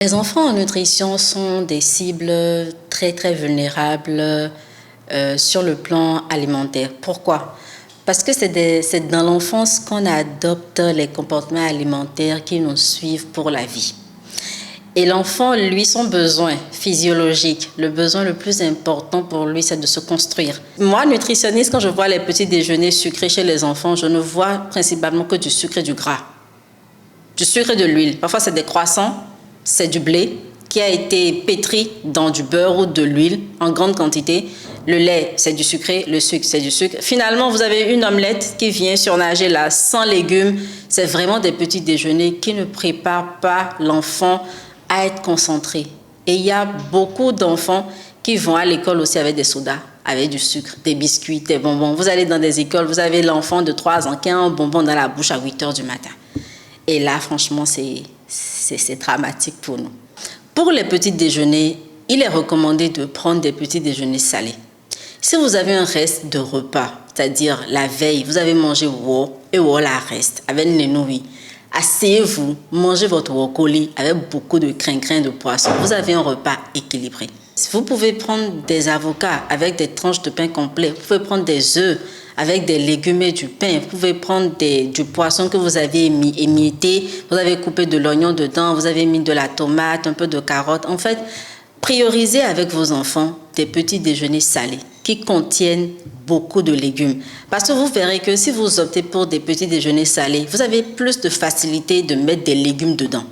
Les enfants en nutrition sont des cibles très vulnérables sur le plan alimentaire. Pourquoi? Parce que c'est dans l'enfance qu'on adopte les comportements alimentaires qui nous suivent pour la vie. Et l'enfant, lui, son besoin physiologique, le besoin le plus important pour lui, c'est de se construire. Moi, nutritionniste, quand je vois les petits déjeuners sucrés chez les enfants, je ne vois principalement que du sucre et du gras. Du sucre et de l'huile. Parfois, c'est des croissants, c'est du blé qui a été pétri dans du beurre ou de l'huile en grande quantité. Le lait, c'est du sucré, le sucre, c'est du sucre. Finalement, vous avez une omelette qui vient surnager là, sans légumes. C'est vraiment des petits déjeuners qui ne préparent pas l'enfant à être concentré. Et il y a beaucoup d'enfants qui vont à l'école aussi avec des sodas, avec du sucre, des biscuits, des bonbons. Vous allez dans des écoles, vous avez l'enfant de 3 ans qui a un bonbon dans la bouche à 8 heures du matin. Et là, franchement, c'est dramatique pour nous. Pour les petits déjeuners, il est recommandé de prendre des petits déjeuners salés. Si vous avez un reste de repas, c'est-à-dire la veille, vous avez mangé wo et wo la reste avec les nouilles, asseyez-vous, mangez votre brocoli avec beaucoup de crin-crin de poisson. Vous avez un repas équilibré. Vous pouvez prendre des avocats avec des tranches de pain complet. Vous pouvez prendre des œufs avec des légumes et du pain. Vous pouvez prendre du poisson que vous avez émietté. Vous avez coupé de l'oignon dedans. Vous avez mis de la tomate, un peu de carotte. En fait, priorisez avec vos enfants des petits déjeuners salés qui contiennent beaucoup de légumes. Parce que vous verrez que si vous optez pour des petits déjeuners salés, vous avez plus de facilité de mettre des légumes dedans.